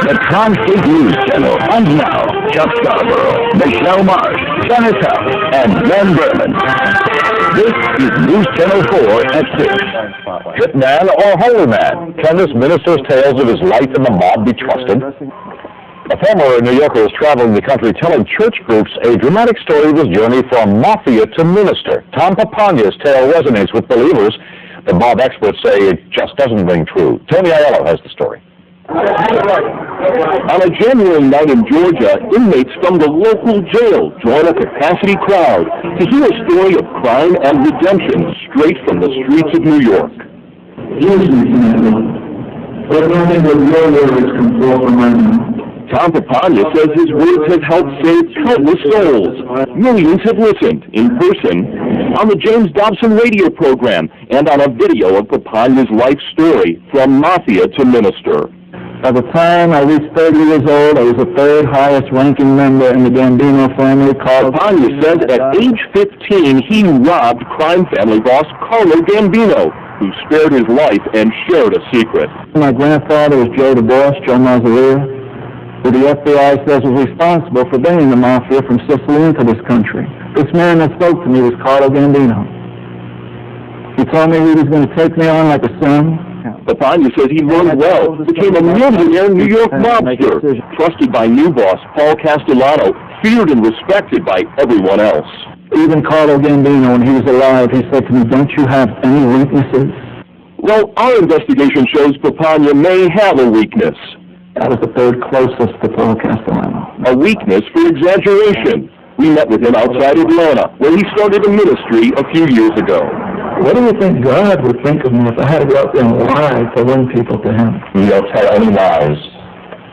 the Tri-State News Channel. And now, Chuck Scarborough, Michelle Marsh, Janet Huff, and Glenn Berman. This is News Channel 4 at 6. Hitman or holy man? Can this minister's tales of his life in the mob be trusted? A former New Yorker is traveling the country telling church groups a dramatic story of his journey from mafia to minister. Tom Papania's tale resonates with believers. The mob experts say it just doesn't ring true. Tony Aiello has the story. On a January night in Georgia, inmates from the local jail join a Capeci crowd to hear a story of crime and redemption straight from the streets of New York. Use me tonight, but nothing but your words can fall from my mouth. Tom Papania says his words have helped save countless souls. Millions have listened, in person, on the James Dobson radio program, and on a video of Papania's life story, from mafia to minister. By the time I reached 30 years old, I was the third highest ranking member in the Gambino family. Papania says at age 15, he robbed crime family boss Carlo Gambino, who spared his life and shared a secret. My grandfather was Joe Joe Mausolea, who the FBI says was responsible for bringing the mafia from Sicily into this country. This man that spoke to me was Carlo Gambino. He told me he was going to take me on like a son. Papania says he learned well, became a millionaire New York mobster, trusted by new boss Paul Castellano, feared and respected by everyone else. Even Carlo Gambino, when he was alive, he said to me, "Don't you have any weaknesses?" Well, our investigation shows Papania may have a weakness. I was the third closest to Paul Castellano. A weakness for exaggeration. We met with him outside Atlanta, where he started a ministry a few years ago. What do you think God would think of me if I had to go out there and lie to win people to him? You don't tell any lies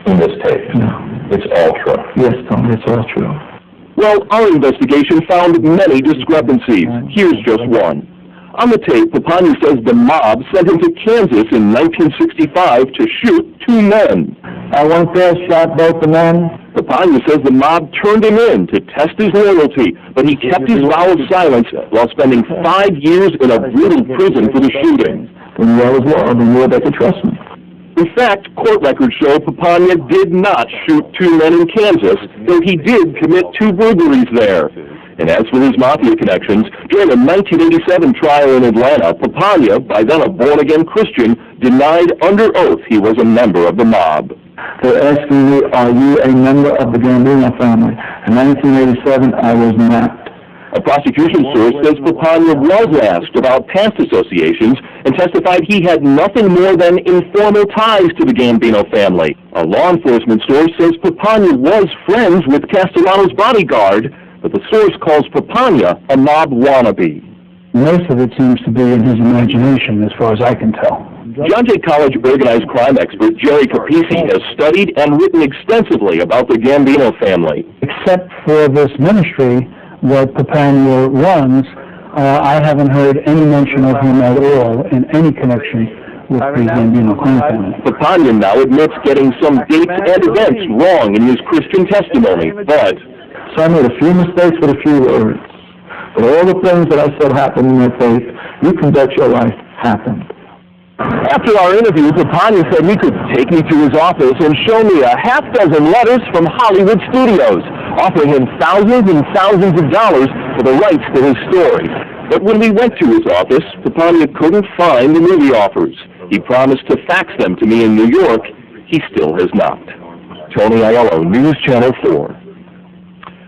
in this tape. No. It's all true. Yes, Tom, it's all true. Well, our investigation found many discrepancies. Here's just one. On the tape, Papania says the mob sent him to Kansas in 1965 to shoot 2 men. I went there, shot both the men. Papania says the mob turned him in to test his loyalty, but he kept his vow of silence while spending 5 years in a brutal prison for the shooting. When I was loyal, they knew they could trust me. In fact, court records show Papania did not shoot 2 men in Kansas, though he did commit 2 burglaries there. And as for his mafia connections, during a 1987 trial in Atlanta, Papania, by then a born-again Christian, denied under oath he was a member of the mob. They're asking me, are you a member of the Gambino family? In 1987, I was not. A prosecution source says Papania was asked about past associations and testified he had nothing more than informal ties to the Gambino family. A law enforcement source says Papania was friends with Castellano's bodyguard, but the source calls Papania a mob wannabe. Most of it seems to be in his imagination, as far as I can tell. John Jay College organized crime expert Jerry Capeci has studied and written extensively about the Gambino family. Except for this ministry that Papanier runs, I haven't heard any mention of him at all in any connection with the Gambino Crime Family. Papania now admits getting some dates and events wrong in his Christian testimony, but... So I made a few mistakes with a few words. But all the things that I said happened in my faith, you can bet your life happened. After our interview, Papania said he could take me to his office and show me a half-dozen letters from Hollywood studios, offering him thousands and thousands of dollars for the rights to his story. But when we went to his office, Papania couldn't find the movie offers. He promised to fax them to me in New York. He still has not. Tony Aiello, News Channel 4.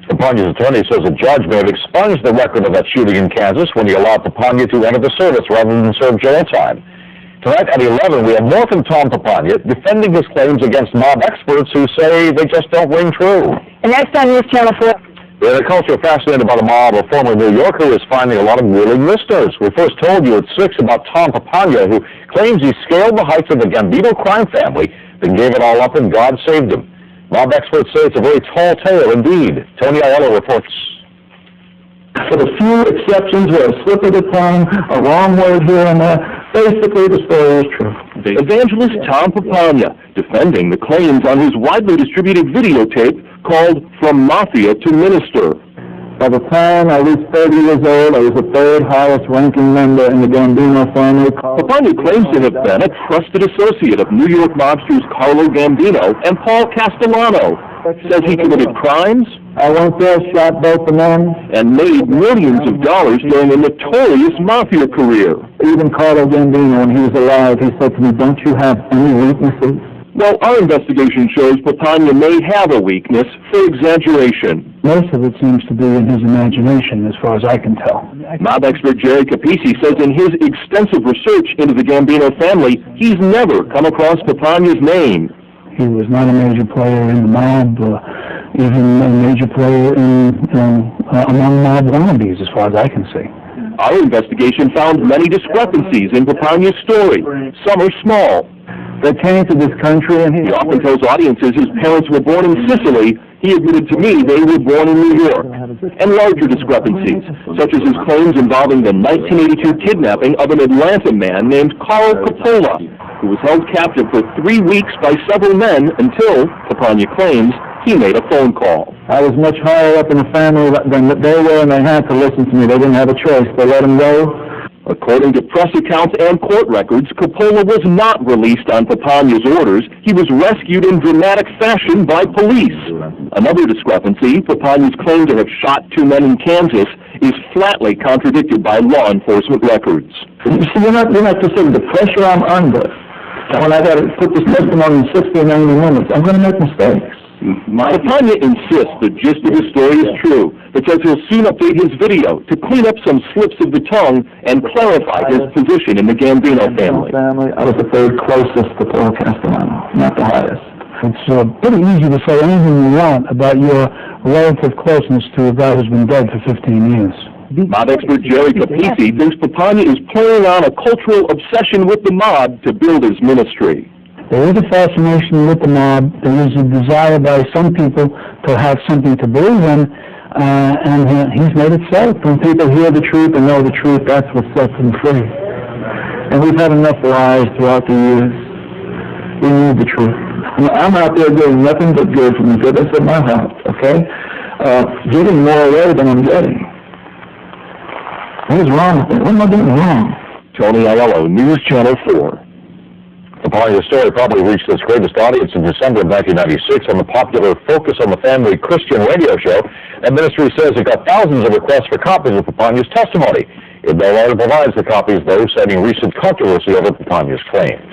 Papania's attorney says a judge may have expunged the record of that shooting in Kansas when he allowed Papania to enter the service rather than serve jail time. Tonight at 11, we have more from Tom Papania defending his claims against mob experts who say they just don't ring true. And next on News Channel 4. In a culture fascinated by the mob, a former New Yorker is finding a lot of willing listeners. We first told you at 6 about Tom Papania, who claims he scaled the heights of the Gambino crime family, then gave it all up and God saved him. Mob experts say it's a very tall tale indeed. Tony Aiello reports. For the few exceptions where a slip of the tongue, a wrong word here and there, basically the story is true. Evangelist Tom Papania defending the claims on his widely distributed videotape called From Mafia to Minister. By the time I reached 30 years old, I was the third highest ranking member in the Gambino family. Papania claims to have been a trusted associate of New York mobsters Carlo Gambino and Paul Castellano. Says he committed crimes. I went there, shot both the men. And made millions of dollars during a notorious Mafia career. Even Carlo Gambino, when he was alive, he said to me, "Don't you have any weaknesses?" Well, our investigation shows Papania may have a weakness for exaggeration. Most of it seems to be in his imagination, as far as I can tell. Mob expert Jerry Capeci says in his extensive research into the Gambino family, he's never come across Papania's name. He was not a major player in the mob, even a major player among mob wannabes, as far as I can see. Our investigation found many discrepancies in Papania's story. Some are small. They came to this country, and He often tells audiences his parents were born in Sicily. He admitted to me they were born in New York. And larger discrepancies, such as his claims involving the 1982 kidnapping of an Atlanta man named Carl Coppola, who was held captive for 3 weeks by several men until, Papania claims, he made a phone call. I was much higher up in the family than they were, and they had to listen to me. They didn't have a choice. They let him go. According to press accounts and court records, Coppola was not released on Papania's orders. He was rescued in dramatic fashion by police. Another discrepancy, Papania's claim to have shot 2 men in Kansas, is flatly contradicted by law enforcement records. You see, you're not considering the pressure I'm under. When I got to put this testimony in 60 or 90 minutes, I'm going to make mistakes. Papania insists the gist of his story is true, but says he'll soon update his video to clean up some slips of the tongue and clarify his position in the Gambino family. I was the third closest to Paul Castellano, not the highest. It's pretty easy to say anything you want about your relative closeness to a guy who's been dead for 15 years. Mob expert Jerry Capeci thinks Papania is playing on a cultural obsession with the mob to build his ministry. There is a fascination with the mob. There is a desire by some people to have something to believe in, and he's made it so. When people hear the truth and know the truth, that's what sets them free. And we've had enough lies throughout the years. We need the truth. I'm out there doing nothing but good from the goodness of my heart, okay? Giving more away than I'm getting. What is wrong with it? What am I doing wrong? Tony Aiello, News Channel 4. Papania's story probably reached its greatest audience in December of 1996 on the popular Focus on the Family Christian radio show. That ministry says it got thousands of requests for copies of Papania's testimony. It no longer provides the copies, though, citing recent controversy over Papania's claims.